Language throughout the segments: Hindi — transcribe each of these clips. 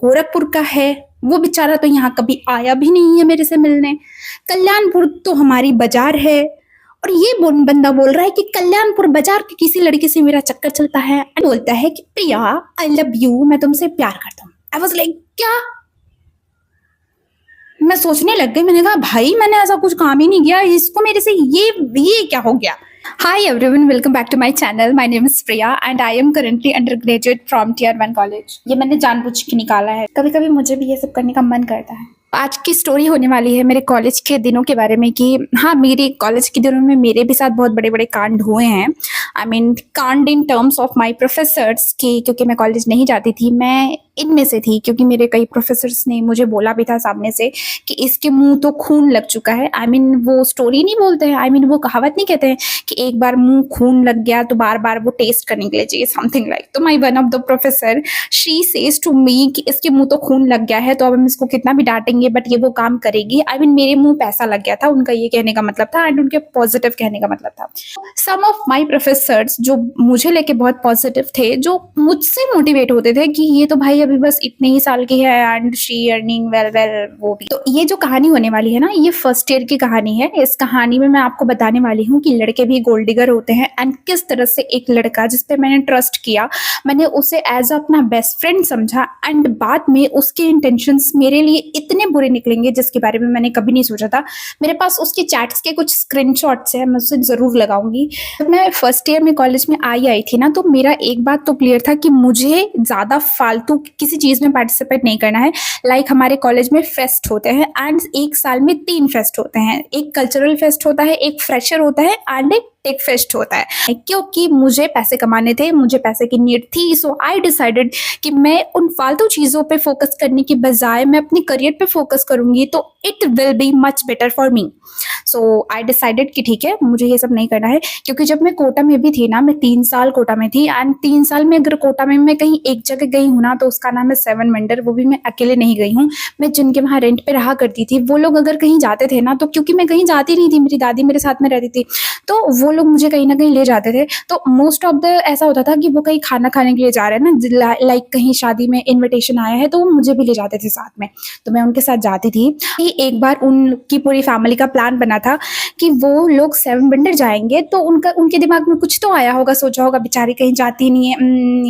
गोरखपुर का है, वो बेचारा तो यहाँ कभी आया भी नहीं है मेरे से मिलने। कल्याणपुर तो हमारी बाजार है, और ये बंदा बोल रहा है कि कल्याणपुर बाजार की किसी लड़की से मेरा चक्कर चलता है। बोलता है कि प्रिया आई लव यू, मैं तुमसे प्यार करता हूँ। आई वाज लाइक क्या? मैं सोचने लग गई, मैंने कहा भाई मैंने ऐसा कुछ काम ही नहीं किया, इसको मेरे से ये क्या हो गया। Hi everyone, welcome back to my channel. My name is Priya and I am currently undergraduate from Tier 1 college. ये मैंने जानबूझ के निकाला है, कभी कभी मुझे भी ये सब करने का मन करता है। आज की स्टोरी होने वाली है मेरे कॉलेज के दिनों के बारे में कि हाँ, मेरे कॉलेज के दिनों में मेरे भी साथ बहुत बड़े बड़े कांड हुए हैं। आई मीन कांड in terms of my professors की, क्योंकि मैं कॉलेज नहीं जाती थी, मैं इनमें से थी। क्योंकि मेरे कई प्रोफेसर्स ने मुझे बोला भी था सामने से कि इसके मुंह तो खून लग चुका है। आई मीन वो स्टोरी नहीं बोलते हैं, आई मीन वो कहावत नहीं कहते हैं कि एक बार मुंह खून लग गया तो बार बार वो टेस्ट करने के लिए चाहिए, समथिंग लाइक। तो my one of the professor she says to me कि इसके मुंह तो खून लग गया है, तो अब हम इसको कितना भी डांटेंगे बट ये वो काम करेगी। आई मीन मेरे मुंह पैसा लग गया था, उनका ये कहने का मतलब था, एंड उनके पॉजिटिव कहने का मतलब था। सम ऑफ माई प्रोफेसर्स जो मुझे लेके बहुत पॉजिटिव थे, जो मुझसे मोटिवेट होते थे कि ये तो भाई अभी बस इतने ही साल की है एंड शी अर्निंग वेल वो भी। तो ये जो कहानी होने वाली है ना, ये फर्स्ट ईयर की कहानी है। इस कहानी में मैं आपको बताने वाली हूँ कि लड़के भी गोल्ड डिगर होते हैं, एंड किस तरह से एक लड़का जिसपे मैंने ट्रस्ट किया, मैंने उसे एज अपना बेस्ट फ्रेंड समझा, एंड बाद में उसके इंटेंशंस मेरे लिए इतने बुरे निकलेंगे जिसके बारे में मैंने कभी नहीं सोचा था। मेरे पास उसके चैट्स के कुछ स्क्रीनशॉट्स हैं, मैं उसे जरूर लगाऊंगी। जब मैं फर्स्ट ईयर में कॉलेज में आई थी ना, तो मेरा एक बात तो क्लियर था कि मुझे ज्यादा फालतू किसी चीज में पार्टिसिपेट नहीं करना है। लाइक हमारे कॉलेज में फेस्ट होते हैं, एंड एक साल में 3 फेस्ट होते हैं। एक कल्चरल फेस्ट होता है, एक फ्रेशर होता है, एंड एक टेक फेस्ट होता है। क्योंकि मुझे पैसे कमाने थे, मुझे पैसे की नीड थी, सो आई डिसाइडेड कि मैं उन फालतू चीजों पे फोकस करने की बजाय मैं अपनी करियर पे फोकस करूंगी, तो it will be much better for me. So I decided कि ठीक है, मुझे ये सब नहीं करना है। क्योंकि जब मैं कोटा में भी थी ना, मैं 3 साल कोटा में थी, एंड 3 साल में अगर कोटा में मैं कहीं एक जगह गई हूँ ना, तो उसका नाम है 7 वंडर। वो भी मैं अकेले नहीं गई हूँ, मैं जिनके वहाँ रेंट पे रहा करती थी, वो लोग अगर कहीं जाते थे ना, तो क्योंकि मैं कहीं जाती नहीं थी, मेरी दादी मेरे साथ में रहती थी, तो वो लोग मुझे कहीं ना कहीं ले जाते थे। तो मोस्ट ऑफ द ऐसा होता था कि वो कहीं खाना खाने के लिए जा रहे हैं ना, लाइक कहीं शादी में इनविटेशन आया है, तो वो मुझे भी ले जाते थे साथ में, तो मैं उनके साथ जाती थी। एक बार उनकी पूरी फैमिली का प्लान बना था कि वो लोग 7 वंडर जाएंगे, तो उनके दिमाग में कुछ तो आया होगा, सोचा होगा बेचारी कहीं जाती नहीं है,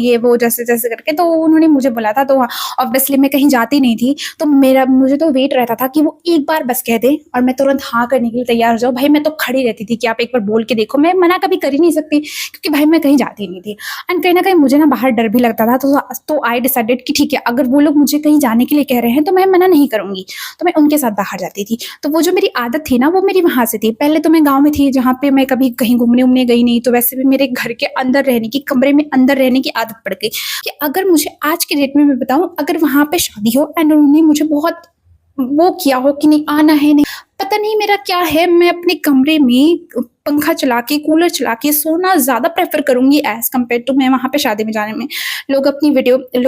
ये वो जैसे जैसे करके, तो उन्होंने मुझे बोला था। तो ऑब्वियसली मैं कहीं जाती नहीं थी, तो मुझे तो वेट रहता था कि वो एक बार बस कह दे और मैं तुरंत हाँ करने के लिए तैयार हो जाऊँ। भाई मैं तो खड़ी रहती थी कि आप एक बार बोल के देखो, मैं मना कभी कर ही नहीं सकती, क्योंकि भाई मैं कहीं जाती नहीं थी। एंड कहीं ना कहीं मुझे ना बाहर डर भी लगता था। तो आई डिसाइडेड कि ठीक है, अगर वो लोग मुझे कहीं जाने के लिए कह रहे हैं तो मैं मना नहीं करूंगी, तो मैं उनके साथ बाहर जाती थी। तो वो जो मेरी आदत थी ना, वो मेरी वहां से थी। पहले तो मैं गाँव में थी, जहाँ पे मैं कभी कहीं घूमने उमने गई नहीं, तो वैसे भी मेरे घर के अंदर रहने की, कमरे में अंदर रहने की आदत पड़ गई कि अगर मुझे आज के डेट में मैं बताऊं, अगर वहां पे शादी हो एंड उन्होंने मुझे बहुत वो किया हो कि नहीं आना है, नहीं पता नहीं मेरा क्या है, मैं अपने कमरे में पंखा चला के, कूलर चला के सोना ज्यादा प्रेफर करूंगी एज कम्पेयर टू मैं वहां पे शादी में जाने में। लोग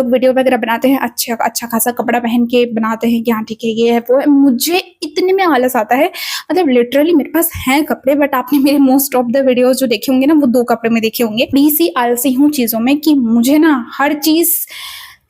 वीडियो वगैरह बनाते हैं, अच्छा खासा कपड़ा पहन के बनाते हैं कि हाँ ठीक है ये है वो है। मुझे इतने में आलस आता है, मतलब लिटरली मेरे पास हैं कपड़े, बट आपने मेरे मोस्ट ऑफ द वीडियोज जो देखे होंगे ना, वो 2 कपड़े में देखे होंगे। बड़ी सी आलसी हूँ चीजों में कि मुझे ना हर चीज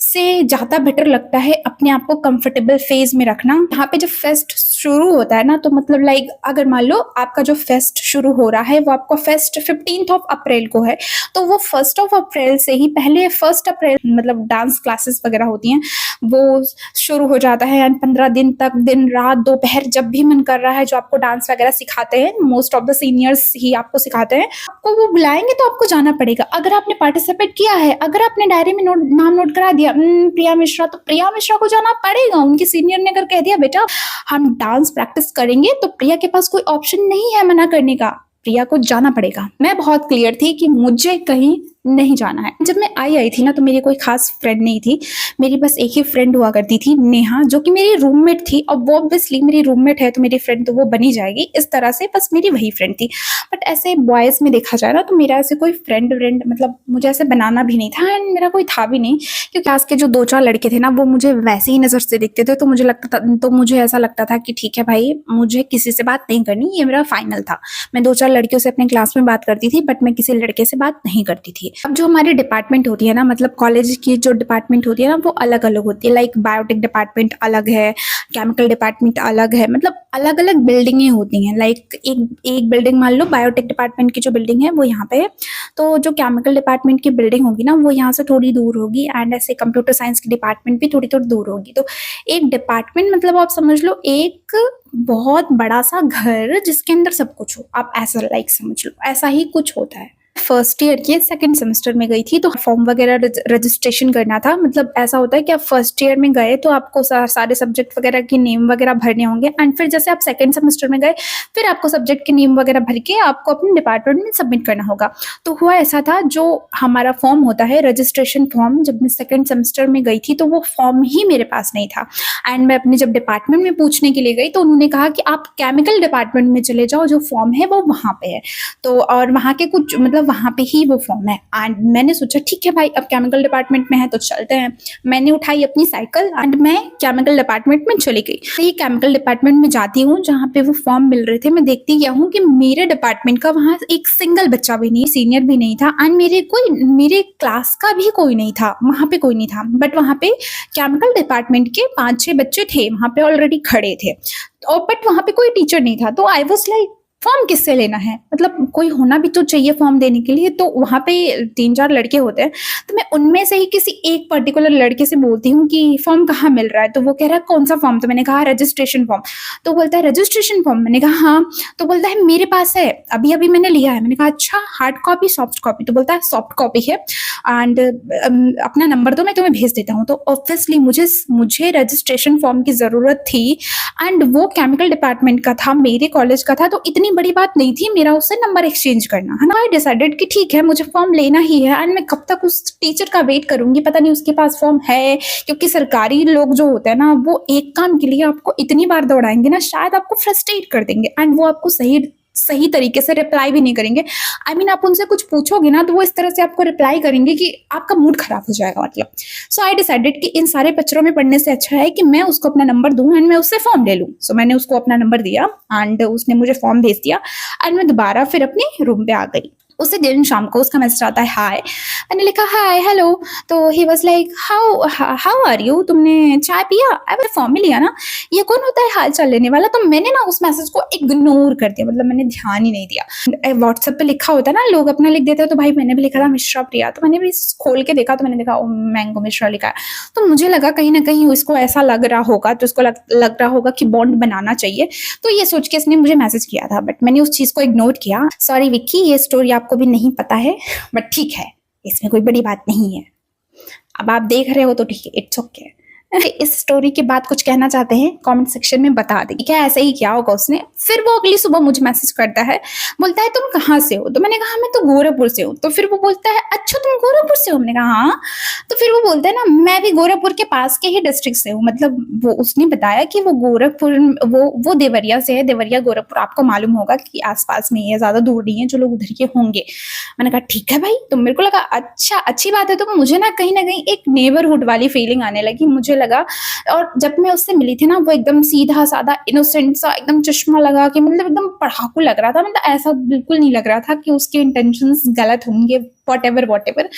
से ज्यादा बेटर लगता है अपने आप को कंफर्टेबल फेज में रखना। यहाँ पे जब फेस्ट शुरू होता है ना, तो मतलब लाइक अगर मान लो आपका जो फेस्ट शुरू हो रहा है वो आपका फेस्ट 15 अप्रैल को है, तो वो 1 अप्रैल से ही पहले 1 अप्रैल मतलब डांस क्लासेस वगैरह होती हैं, वो शुरू हो जाता है। एंड 15 दिन तक दिन रात दोपहर जब भी मन कर रहा है, जो आपको डांस वगैरह सिखाते हैं, मोस्ट ऑफ द सीनियर्स ही आपको सिखाते हैं, आपको वो बुलाएंगे तो आपको जाना पड़ेगा। अगर आपने पार्टिसिपेट किया है, अगर आपने डायरी में नाम नोट करा दिया प्रिया मिश्रा, तो प्रिया मिश्रा को जाना पड़ेगा। उनके सीनियर ने अगर कह दिया बेटा हम डांस प्रैक्टिस करेंगे, तो प्रिया के पास कोई ऑप्शन नहीं है मना करने का, प्रिया को जाना पड़ेगा। मैं बहुत क्लियर थी कि मुझे कहीं नहीं जाना है। जब मैं आई थी ना, तो मेरी कोई खास फ्रेंड नहीं थी, मेरी बस एक ही फ्रेंड हुआ करती थी, नेहा, जो कि मेरी रूममेट थी। और वो ऑब्वियसली मेरी रूममेट है तो मेरी फ्रेंड तो वो बनी जाएगी, इस तरह से बस मेरी वही फ्रेंड थी। बट ऐसे बॉयज में देखा जाए ना, तो मेरा ऐसे कोई फ्रेंड मतलब मुझे ऐसे बनाना भी नहीं था, एंड मेरा कोई था भी नहीं, क्योंकि आज के जो 2-4 लड़के थे ना, वो मुझे वैसे ही नजर से दिखते थे। तो मुझे ऐसा लगता था कि ठीक है भाई, मुझे किसी से बात नहीं करनी, ये मेरा फाइनल था। मैं 2-4 लड़कियों से अपने क्लास में बात करती थी, बट मैं किसी लड़के से बात नहीं करती थी। अब जो हमारी डिपार्टमेंट होती है ना, मतलब कॉलेज की जो डिपार्टमेंट होती है ना, वो अलग अलग होती है। लाइक बायोटेक डिपार्टमेंट अलग है, केमिकल डिपार्टमेंट अलग है, मतलब अलग अलग बिल्डिंगें होती हैं। लाइक एक बिल्डिंग मान लो बायोटेक डिपार्टमेंट की जो बिल्डिंग है वो यहाँ पे है, तो जो केमिकल डिपार्टमेंट की बिल्डिंग होगी ना वो यहाँ से थोड़ी दूर होगी, एंड ऐसे कंप्यूटर साइंस की डिपार्टमेंट भी थोड़ी थोड़ी दूर होगी। तो एक डिपार्टमेंट मतलब आप समझ लो एक बहुत बड़ा सा घर जिसके अंदर सब कुछ हो, आप ऐसा लाइक समझ लो, ऐसा ही कुछ होता है। फर्स्ट ईयर के सेकंड सेमेस्टर में गई थी, तो फॉर्म वगैरह रजिस्ट्रेशन करना था। मतलब ऐसा होता है कि आप फर्स्ट ईयर में गए तो आपको सारे सब्जेक्ट वगैरह के नेम वगैरह भरने होंगे, एंड फिर जैसे आप सेकंड सेमेस्टर में गए फिर आपको सब्जेक्ट के नेम वगैरह भर के आपको अपने डिपार्टमेंट में सबमिट करना होगा। तो हुआ ऐसा था, जो हमारा फॉर्म होता है रजिस्ट्रेशन फॉर्म, जब मैं सेकेंड सेमेस्टर में गई थी तो वो फॉर्म ही मेरे पास नहीं था। एंड मैं अपने जब डिपार्टमेंट में पूछने के लिए गई तो उन्होंने कहा कि आप केमिकल डिपार्टमेंट में चले जाओ, जो फॉर्म है वो वहाँ पे है। तो और वहाँ के कुछ मतलब वहाँ पे ही वो फॉर्म है। एंड मैंने सोचा ठीक है भाई, अब केमिकल डिपार्टमेंट में है तो चलते हैं। मैंने उठाई अपनी साइकिल एंड मैं केमिकल डिपार्टमेंट में चली गई। तो ये केमिकल डिपार्टमेंट में जाती हूँ जहाँ पे वो फॉर्म मिल रहे थे। मैं देखती क्या हूँ कि मेरे डिपार्टमेंट का वहाँ एक सिंगल बच्चा भी नहीं, सीनियर भी नहीं था, एंड मेरे क्लास का भी कोई नहीं था, वहाँ पे कोई नहीं था। बट वहाँ पे केमिकल डिपार्टमेंट के 5-6 बच्चे थे, वहाँ पे ऑलरेडी खड़े थे, और बट वहाँ पे कोई टीचर नहीं था। तो आई वॉज लाइक फॉर्म किससे लेना है, मतलब कोई होना भी तो चाहिए फॉर्म देने के लिए। तो वहाँ पे 3-4 लड़के होते हैं, तो मैं उनमें से ही किसी एक पर्टिकुलर लड़के से बोलती हूँ कि फॉर्म कहाँ मिल रहा है। तो वो कह रहा है कौन सा फॉर्म, तो मैंने कहा रजिस्ट्रेशन फॉर्म। तो बोलता है रजिस्ट्रेशन फॉर्म, मैंने कहा हाँ। तो बोलता है मेरे पास है, अभी अभी मैंने लिया है। मैंने कहा अच्छा, हार्ड कॉपी सॉफ्ट कॉपी? तो बोलता है सॉफ्ट कॉपी है, एंड अपना नंबर दो, मैं तुम्हें भेज देता हूँ। तो ऑब्वियसली मुझे रजिस्ट्रेशन फॉर्म की ज़रूरत थी, एंड वो केमिकल डिपार्टमेंट का था, मेरे कॉलेज का था, तो इतनी बड़ी बात नहीं थी मेरा उससे नंबर एक्सचेंज करना, है ना। आई डिसाइडेड कि ठीक है, मुझे फॉर्म लेना ही है, एंड मैं कब तक उस टीचर का वेट करूंगी, पता नहीं उसके पास फॉर्म है। क्योंकि सरकारी लोग जो होते हैं ना, वो एक काम के लिए आपको इतनी बार दौड़ाएंगे ना, शायद आपको फ्रस्ट्रेट कर देंगे, एंड वो आपको सही तरीके से रिप्लाई भी नहीं करेंगे। आई मीन आप उनसे कुछ पूछोगे ना तो वो इस तरह से आपको रिप्लाई करेंगे कि आपका मूड खराब हो जाएगा, मतलब। सो आई डिसाइडेड कि इन सारे पचरों में पढ़ने से अच्छा है कि मैं उसको अपना नंबर दूं एंड मैं उससे फॉर्म ले लूं। सो मैंने उसको अपना नंबर दिया एंड उसने मुझे फॉर्म भेज दिया, एंड मैं दोबारा फिर अपने रूम पे आ गई। उसी दिन शाम को उसका मैसेज आता है हाय। मैंने लिखा हाय हेलो। तो he was like how are you, तुमने चाय पिया? अरे फॉर्म में लिया ना, ये कौन होता है हाल चाल लेने वाला? तो मैंने ना उस मैसेज को इग्नोर कर दिया, मतलब मैंने ध्यान ही नहीं दिया। व्हाट्सएप पे लिखा होता है ना, लोग अपना लिख देते हैं, तो भाई मैंने भी लिखा था मिश्रा प्रिया। तो मैंने भी खोल के देखा तो मैंने देखा मैंगो मिश्रा लिखा है। तो मुझे लगा कहीं ना कहीं उसको ऐसा लग रहा होगा, तो उसको लग रहा होगा कि बॉन्ड बनाना चाहिए। तो ये सोच के इसने मुझे मैसेज किया था, बट मैंने उस चीज को इग्नोर किया। सॉरी विक्की, ये स्टोरी आपको भी नहीं पता है, बट ठीक है, इसमें कोई बड़ी बात नहीं है। अब आप देख रहे हो तो ठीक है, इट्स ओके। इस स्टोरी के बाद कुछ कहना चाहते हैं कमेंट सेक्शन में बता दें, क्या ऐसा ही किया होगा उसने। फिर वो अगली सुबह मुझे मैसेज करता है, बोलता है तुम कहाँ से हो? तो मैंने कहा मैं तो गोरखपुर से हूँ। तो फिर वो बोलता है अच्छा तुम गोरखपुर से हो? मैंने कहा हाँ। तो फिर वो बोलता है ना मैं भी गोरखपुर के पास के ही डिस्ट्रिक्ट से हूँ, मतलब वो उसने बताया कि वो गोरखपुर, वो देवरिया से है। देवरिया गोरखपुर आपको मालूम होगा कि आसपास में ही है, ज्यादा दूर नहीं है, जो लोग उधर के होंगे। मैंने कहा ठीक है भाई। तो मेरे को लगा अच्छा अच्छी बात है। तो मुझे ना कहीं एक नेबरहुड वाली फीलिंग आने लगी, मुझे लगा। और जब मैं उससे मिली थी ना, वो एकदम सीधा साधा इनोसेंट सा, एकदम चश्मा लगा के, मतलब एकदम पढ़ाकू लग रहा था। मतलब ऐसा बिल्कुल नहीं लग रहा था कि उसके इंटेंशंस गलत होंगे, वॉट एवर।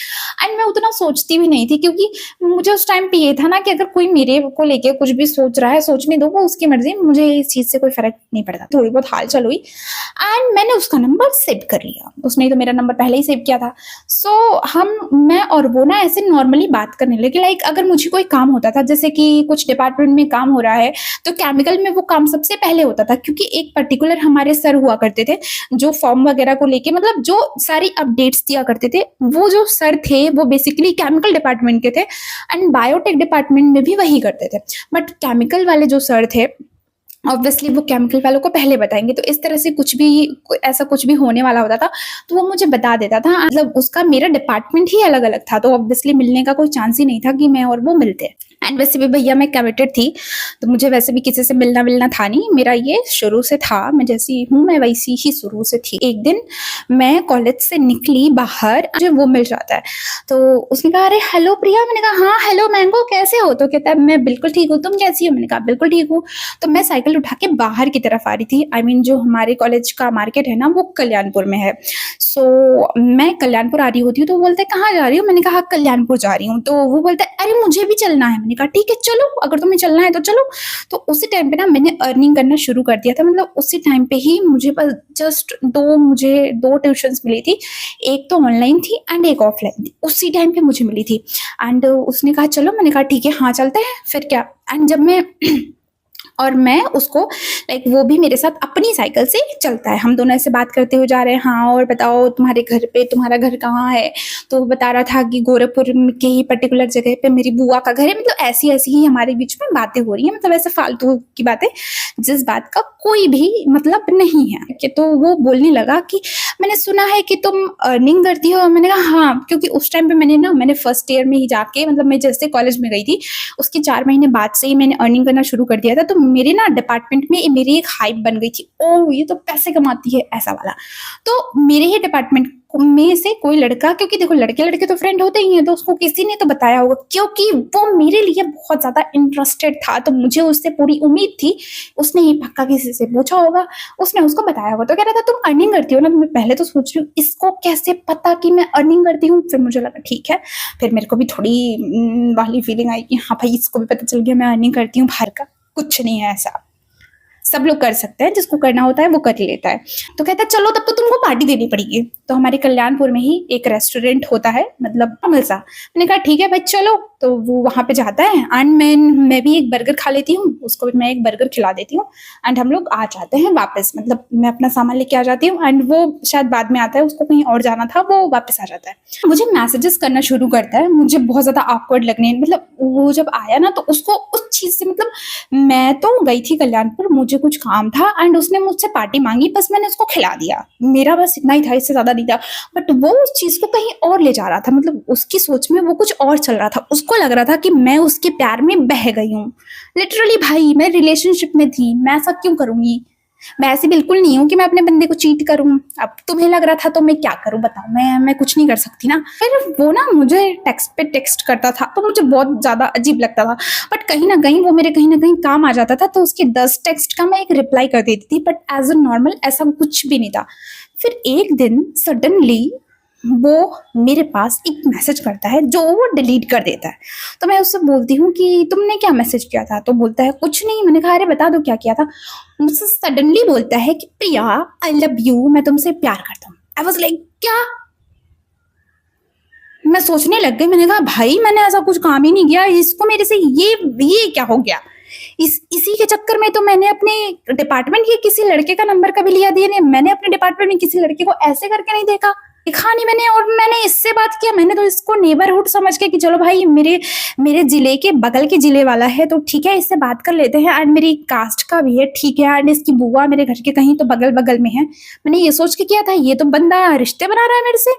एंड मैं उतना सोचती भी नहीं थी, क्योंकि मुझे उस टाइम पे ये था ना कि अगर कोई मेरे को लेके कुछ भी सोच रहा है, सोचने दो, वो उसकी मर्जी, मुझे इस चीज से कोई फर्क नहीं पड़ता। थोड़ी बहुत हाल चाल हुई एंड मैंने उसका नंबर सेव कर लिया। उसने तो मेरा नंबर पहले ही सेव किया था। सो मैं और वो ना ऐसे नॉर्मली बात करने लगे। लाइक अगर मुझे कोई काम होता था, जैसे कि कुछ डिपार्टमेंट में काम हो रहा है, तो केमिकल में वो काम सबसे पहले होता था, क्योंकि एक पर्टिकुलर हमारे सर हुआ करते थे जो फॉर्म वगैरह को लेके, मतलब जो सारी अपडेट्स दिया करते थे। वो जो सर थे वो बेसिकली केमिकल डिपार्टमेंट के थे, एंड बायोटेक डिपार्टमेंट में भी वही करते थे। बट केमिकल वाले जो सर थे, ऑब्वियसली वो केमिकल वालों को पहले बताएंगे। तो इस तरह से ऐसा कुछ भी होने वाला होता था तो वो मुझे बता देता था। मतलब उसका मेरा डिपार्टमेंट ही अलग अलग था, तो ऑब्वियसली मिलने का कोई चांस ही नहीं था कि मैं और वो मिलते। एंड वैसे भी भैया मैं कमिटेड थी, तो मुझे वैसे भी किसी से मिलना मिलना था नहीं, मेरा ये शुरू से था, मैं जैसी हूँ मैं वैसी ही शुरू से थी। एक दिन मैं कॉलेज से निकली बाहर, मुझे वो मिल जाता है, तो उसने कहा अरे हेलो प्रिया, मैंने कहा हाँ हेलो मैंगो कैसे हो, तो कहता है मैं बिल्कुल ठीक हूँ, तुम कैसी हो, मैंने कहा बिल्कुल ठीक हूँ। तो मैं साइकिल उठा के बाहर की तरफ आ रही थी, आई मीन जो हमारे कॉलेज का मार्केट है ना वो कल्याणपुर में है। सो मैं कल्याणपुर आ रही होती हूँ, तो वो बोलता है कहाँ जा रही हो, मैंने कहा कल्याणपुर जा रही हूँ, तो वो बोलता है अरे मुझे भी चलना है, मैंने कहा ठीक है चलो, अगर तुम्हें चलना है तो चलो। तो उसी टाइम पे ना मैंने अर्निंग करना शुरू कर दिया था, मतलब उसी टाइम पे ही मुझे बस जस्ट मुझे दो ट्यूशंस मिली थी, एक तो ऑनलाइन थी एंड एक ऑफलाइन थी, उसी टाइम पे मुझे मिली थी। एंड उसने कहा चलो, मैंने कहा ठीक है हाँ चलते हैं, फिर क्या। एंड जब मैं और मैं उसको लाइक वो भी मेरे साथ अपनी साइकिल से चलता है, हम दोनों ऐसे बात करते हुए जा रहे हैं, हाँ और बताओ तुम्हारे घर पे, तुम्हारा घर कहाँ है, तो वो बता रहा था कि गोरखपुर के ही पर्टिकुलर जगह पे मेरी बुआ का घर है, मतलब ऐसी ऐसी ही हमारे बीच में बातें हो रही है, मतलब ऐसे फालतू की बातें जिस बात का कोई भी मतलब नहीं है कि। तो वो बोलने लगा कि मैंने सुना है कि तुम अर्निंग करती हो, मैंने कहा हाँ, क्योंकि उस टाइम पे मैंने फर्स्ट ईयर में ही जाके, मतलब मैं जैसे कॉलेज में गई थी उसके 4 महीने बाद से ही मैंने अर्निंग करना शुरू कर दिया था, तो मेरे ना डिपार्टमेंट में मेरी एक हाइप बन गई थी, ओ ये तो पैसे कमाती है ऐसा वाला। तो मेरे ही डिपार्टमेंट में से कोई लड़का, क्योंकि देखो लड़के लड़के तो फ्रेंड होते ही हैं, तो उसको किसी ने तो बताया होगा, क्योंकि वो मेरे लिए बहुत ज्यादा इंटरेस्टेड था, तो मुझे उससे पूरी उम्मीद थी उसने ही पक्का किसी से पूछा होगा, उसने उसको बताया होगा। तो कह रहा था तुम अर्निंग करती हो ना, तो मैं पहले तो सोच रही हूँ इसको कैसे पता कि मैं अर्निंग करती हूँ, फिर मुझे लगा ठीक है, फिर मेरे को भी थोड़ी वाली फीलिंग आई कि हाँ भाई इसको भी पता चल गया मैं अर्निंग करती हूँ, बाहर का कुछ नहीं है ऐसा, सब लोग कर सकते हैं, जिसको करना होता है वो कर ही लेता है। तो कहता है चलो तब तो तुमको पार्टी देनी पड़ेगी। तो हमारे कल्याणपुर में ही एक रेस्टोरेंट होता है, मतलब अमल सा, मैंने कहा ठीक है भाई चलो। तो वो वहां पे जाता है एंड मैं भी एक बर्गर खा लेती हूँ, उसको भी मैं एक बर्गर खिला देती हूँ एंड हम लोग आ जाते हैं वापस, मतलब मैं अपना सामान लेके आ जाती हूँ एंड वो शायद बाद में आता है, उसको कहीं और जाना था, वो वापस आ जाता है। मुझे मैसेजेस करना शुरू करता है, मुझे बहुत ज्यादा ऑकवर्ड लगने, मतलब वो जब आया ना तो उसको उस चीज से, मतलब मैं तो गई थी कल्याणपुर, मुझे कुछ काम था एंड उसने मुझसे पार्टी मांगी, बस मैंने उसको खिला दिया, मेरा बस इतना ही था, इससे ज्यादा नहीं था। बट वो उस चीज को कहीं और ले जा रहा था, मतलब उसकी सोच में वो कुछ और चल रहा था, उसको लग रहा था कि मैं उसके प्यार में बह गई हूँ। लिटरली भाई मैं रिलेशनशिप में थी, मैं ऐसा क्यों करूंगी, मैं ऐसी बिल्कुल नहीं हूँ कि मैं अपने बंदे को चीट करूँ। अब तुम्हें लग रहा था तो मैं क्या करूँ बताओ, मैं कुछ नहीं कर सकती ना। फिर वो ना मुझे टेक्स्ट पे टेक्स्ट करता था, तो मुझे बहुत ज्यादा अजीब लगता था, बट कहीं ना कहीं वो मेरे कहीं ना कहीं काम आ जाता था, तो उसके 10 टेक्स्ट का मैं एक रिप्लाई कर देती थी, बट एज अ नॉर्मल ऐसा कुछ भी नहीं था। फिर एक दिन सडनली वो मेरे पास एक मैसेज करता है जो वो डिलीट कर देता है। तो मैं उससे बोलती हूँ कि तुमने क्या मैसेज किया था, तो बोलता है कुछ नहीं। मैंने कहा अरे बता दो क्या किया था। मुझसे सडनली बोलता है कि प्रिया आई लव यू, मैं तुमसे प्यार करता हूँ। आई वाज लाइक क्या, मैं सोचने लग गई, मैंने कहा भाई मैंने ऐसा कुछ काम ही नहीं किया, इसको मेरे से ये क्या हो गया। इसी के चक्कर में तो मैंने अपने डिपार्टमेंट के किसी लड़के का नंबर कभी लिया दिया नहीं, मैंने अपने डिपार्टमेंट में किसी लड़के को ऐसे करके नहीं देखा, देखा नहीं मैंने। और मैंने इससे बात किया, मैंने तो इसको नेबरहुड समझ के कि चलो भाई मेरे जिले के बगल के जिले वाला है तो ठीक है, इससे बात कर लेते हैं, एंड मेरी कास्ट का भी है ठीक है, एंड इसकी बुआ मेरे घर के कहीं तो बगल बगल में है। मैंने ये सोच के किया था, ये तो बंदा रिश्ते बना रहा है मेरे से।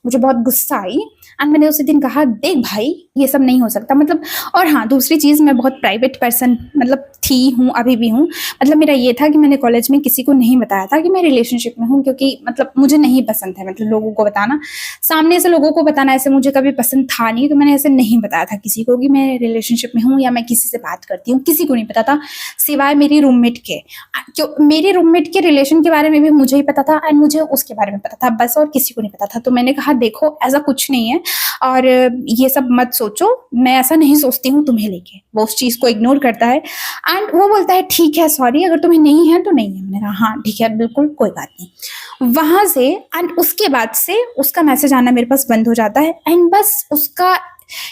मुझे बहुत गुस्सा आई एंड मैंने उसी दिन कहा देख भाई ये सब नहीं हो सकता, मतलब। और हाँ दूसरी चीज़, मैं बहुत प्राइवेट पर्सन मतलब थी, हूँ, अभी भी हूँ। मतलब मेरा ये था कि मैंने कॉलेज में किसी को नहीं बताया था कि मैं रिलेशनशिप में हूँ, क्योंकि मतलब मुझे नहीं पसंद है, मतलब लोगों को बताना, सामने से लोगों को बताना ऐसे मुझे कभी पसंद था नहीं, तो मैंने ऐसे नहीं बताया था किसी को कि मैं रिलेशनशिप में हूँ या मैं किसी से बात करती हूँ, किसी को नहीं पता था सिवाय मेरी रूममेट के। क्यों, मेरी रूममेट के रिलेशन के बारे में भी मुझे ही पता था एंड मुझे उसके बारे में पता था बस, और किसी को नहीं पता था। तो मैंने कहा देखो ऐसा कुछ नहीं है और ये सब मत सोचो, मैं ऐसा नहीं सोचती हूँ तुम्हें लेके। वो उस चीज को इग्नोर करता है एंड वो बोलता है ठीक है सॉरी, अगर तुम्हें नहीं है तो नहीं है। मैंने कहा हाँ ठीक है बिल्कुल कोई बात नहीं। वहां से एंड उसके बाद से उसका मैसेज आना मेरे पास बंद हो जाता है एंड बस उसका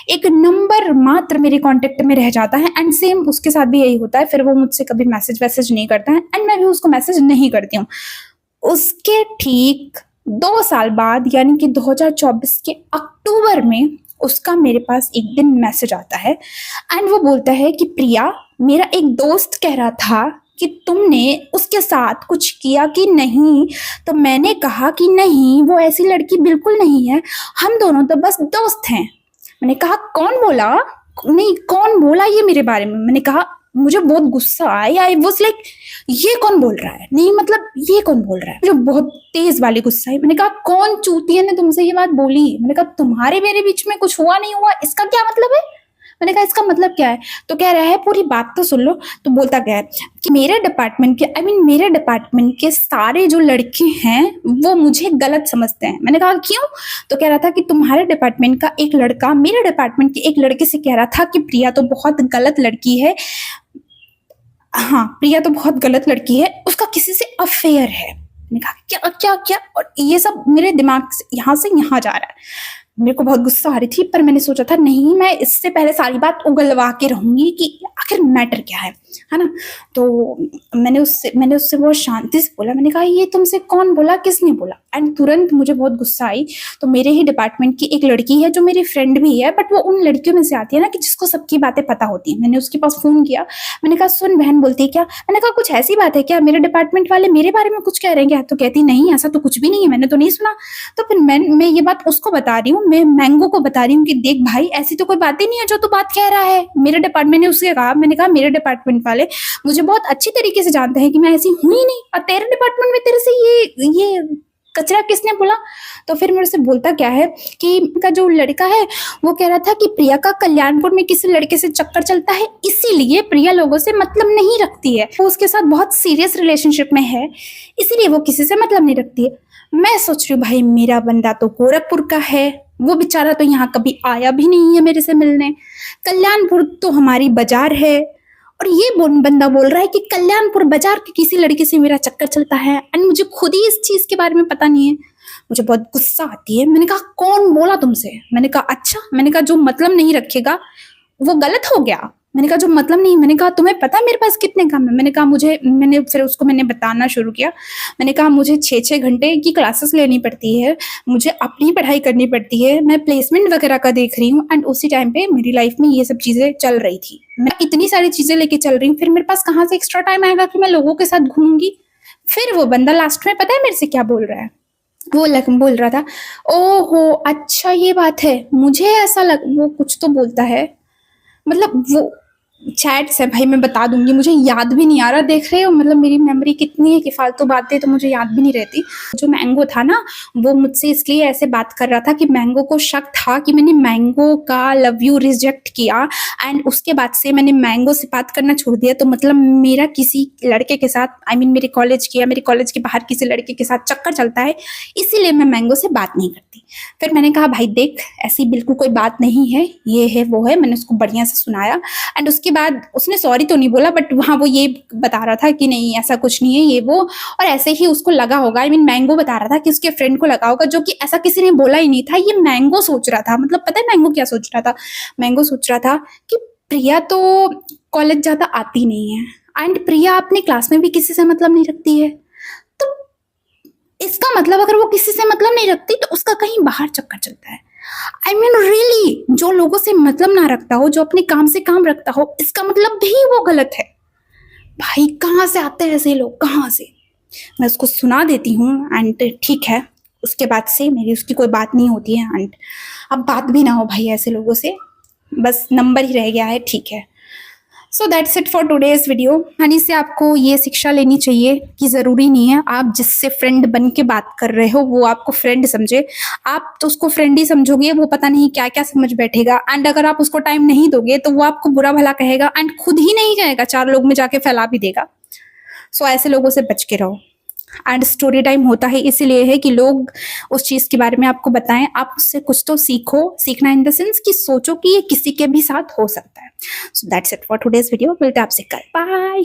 एक नंबर मात्र मेरे कांटेक्ट में रह जाता है एंड सेम उसके साथ भी यही होता है। फिर वो मुझसे कभी मैसेज वैसेज नहीं करता है एंड मैं भी उसको मैसेज नहीं करती हूँ। उसके ठीक 2 साल बाद यानी कि 2024 के अक्टूबर में उसका मेरे पास एक दिन मैसेज आता है एंड वो बोलता है कि प्रिया मेरा एक दोस्त कह रहा था कि तुमने उसके साथ कुछ किया कि नहीं, तो मैंने कहा कि नहीं वो ऐसी लड़की बिल्कुल नहीं है, हम दोनों तो बस दोस्त हैं। मैंने कहा कौन बोला, नहीं, कौन बोला ये मेरे बारे में? मैंने कहा, मुझे बहुत गुस्सा आया। आई वाज लाइक, ये कौन बोल रहा है? नहीं मतलब ये कौन बोल रहा है? मुझे बहुत तेज वाली गुस्सा आई। मैंने कहा, कौन चूतिया ने तुमसे ये बात बोली? मैंने कहा, तुम्हारे मेरे बीच में कुछ हुआ नहीं हुआ, इसका क्या मतलब है? मैंने कहा, इसका मतलब क्या है? तो कह रहा है, पूरी बात तो सुन लो। तो बोलता क्या है कि मेरे डिपार्टमेंट के मेरे डिपार्टमेंट के सारे जो लड़के हैं वो मुझे गलत समझते हैं। मैंने कहा, क्यों? तो कह रहा था कि तुम्हारे डिपार्टमेंट का एक लड़का मेरे डिपार्टमेंट के एक लड़के से कह रहा था कि प्रिया तो बहुत गलत लड़की है। हाँ, प्रिया तो बहुत गलत लड़की है, उसका किसी से अफेयर है। मैंने कहा, क्या क्या क्या? और ये सब मेरे दिमाग से यहाँ जा रहा है। मेरे को बहुत गुस्सा आ रही थी, पर मैंने सोचा था नहीं, मैं इससे पहले सारी बात उगलवा के रहूंगी कि आखिर मैटर क्या है ना। तो मैंने उससे बहुत शांति से बोला। मैंने कहा, ये तुमसे कौन बोला, किसने बोला? एंड तुरंत मुझे बहुत गुस्सा आई। तो मेरे ही डिपार्टमेंट की एक लड़की है जो मेरी फ्रेंड भी है, बट वो उन लड़कियों में से आती है ना कि जिसको सबकी बातें पता होती है। मैंने उसके पास फोन किया। मैंने कहा, सुन बहन, बोलती है क्या? मैंने कहा, कुछ ऐसी बात है क्या? मेरे डिपार्टमेंट वाले मेरे बारे में कुछ कह रहे हैं क्या? तो कहती, नहीं ऐसा तो कुछ भी नहीं है, मैंने तो नहीं सुना। तो फिर मैं ये बात उसको बता रही हूँ, मैं मैंगो को बता रही हूँ कि देख भाई, ऐसी तो कोई बात ही नहीं है जो तू बात कह रहा है। मेरे डिपार्टमेंट ने उससे कहा। मैंने कहा, मेरे डिपार्टमेंट वाले मुझे बहुत अच्छी तरीके से जानते हैं कि मैं ऐसी हुई नहीं, और तेरे डिपार्टमेंट में तेरे से ये कचरा किसने बोला? तो फिर मेरे से बोलता क्या है कि का जो लड़का है वो कह रहा था कि प्रिया का कल्याणपुर में किसी लड़के से चक्कर चलता है, इसीलिए प्रिया लोगों से मतलब नहीं रखती है, वो उसके साथ बहुत सीरियस रिलेशनशिप में है, इसीलिए वो किसी से मतलब नहीं रखती है। मैं सोच रही हूँ भाई, मेरा बंदा तो गोरखपुर का है, वो बेचारा तो यहाँ कभी आया भी नहीं है मेरे से मिलने। कल्याणपुर तो हमारी बाजार है, और ये बंदा बोल रहा है कि कल्याणपुर बाजार की किसी लड़के से मेरा चक्कर चलता है, एंड मुझे खुद ही इस चीज के बारे में पता नहीं है। मुझे बहुत गुस्सा आती है। मैंने कहा, कौन बोला तुमसे? मैंने कहा, अच्छा। मैंने कहा, जो मतलब नहीं रखेगा वो गलत हो गया। मैंने कहा, जो मतलब नहीं। मैंने कहा, तुम्हें पता है मेरे पास कितने काम है? मैंने कहा, मैंने फिर उसको बताना शुरू किया। मैंने कहा, मुझे 6-6 घंटे की क्लासेस लेनी पड़ती है, मुझे अपनी पढ़ाई करनी पड़ती है, मैं प्लेसमेंट वगैरह का देख रही हूँ, एंड उसी टाइम पे मेरी लाइफ में ये सब चीजें चल रही थी। मैं इतनी सारी चीजें लेके चल रही हूँ, फिर मेरे पास कहाँ से एक्स्ट्रा टाइम आएगा कि मैं लोगों के साथ घूमूंगी? फिर वो बंदा लास्ट में पता है मेरे से क्या बोल रहा है? वो बोल रहा था, ओहो अच्छा ये बात है, मुझे ऐसा वो कुछ तो बोलता है, मतलब वो चैट्स है भाई, मैं बता दूंगी, मुझे याद भी नहीं आ रहा। देख रहे हो मतलब मेरी मेमोरी कितनी है कि फालतू बातें तो मुझे याद भी नहीं रहती। जो मैंगो था ना, वो मुझसे इसलिए ऐसे बात कर रहा था कि मैंगो को शक था कि मैंने मैंगो का लव यू रिजेक्ट किया, एंड उसके बाद से मैंने मैंगो से बात करना छोड़ दिया। तो मतलब मेरा किसी लड़के के साथ मेरे कॉलेज के या मेरे कॉलेज के बाहर किसी लड़के के साथ चक्कर चलता है, इसीलिए मैं मैंगो से बात नहीं करती। फिर मैंने कहा, भाई देख, ऐसी बिल्कुल कोई बात नहीं है, ये है वो है। मैंने उसको बढ़िया से सुनाया, एंड उसके बाद उसने सॉरी तो नहीं बोला, बट वहाँ वो ये बता रहा था कि नहीं ऐसा कुछ नहीं है ये वो, और ऐसे ही उसको लगा होगा। मैंगो बता रहा था कि उसके फ्रेंड को लगा होगा, जो कि ऐसा किसी ने बोला ही नहीं था, ये मैंगो सोच रहा था। मतलब पता है मैंगो क्या सोच रहा था? मैंगो सोच रहा था कि प्रिया तो कॉलेज ज्यादा आती नहीं है, एंड प्रिया अपने क्लास में भी किसी से मतलब नहीं रखती है, तो इसका मतलब अगर वो किसी से मतलब नहीं रखती तो उसका कहीं बाहर चक्कर चलता है। रियली, जो लोगों से मतलब ना रखता हो, जो अपने काम से काम रखता हो, इसका मतलब भी वो गलत है। भाई कहाँ से आते हैं ऐसे लोग, कहाँ से? मैं उसको सुना देती हूँ, एंड ठीक है, उसके बाद से मेरी उसकी कोई बात नहीं होती है, एंड अब बात भी ना हो भाई ऐसे लोगों से, बस नंबर ही रह गया है, ठीक है। So that's it for today's video. यानी से आपको ये शिक्षा लेनी चाहिए कि ज़रूरी नहीं है आप जिससे फ्रेंड बन के बात कर रहे हो वो आपको फ्रेंड समझे। आप तो उसको फ्रेंड ही समझोगे, वो पता नहीं क्या क्या समझ बैठेगा, एंड अगर आप उसको टाइम नहीं दोगे तो वो आपको बुरा भला कहेगा, एंड खुद ही नहीं कहेगा, 4 लोग में जाके फैला भी देगा। सो ऐसे लोगों से बच के रहो। एंड स्टोरी टाइम होता है इसीलिए है कि लोग उस चीज़ के बारे में आपको बताएं, आप उससे कुछ तो सीखो। सीखना इन द सेंस कि सोचो कि ये किसी के भी साथ हो सकता है। So that's it for today's video. मिलते हैं आपसे कल, बाय।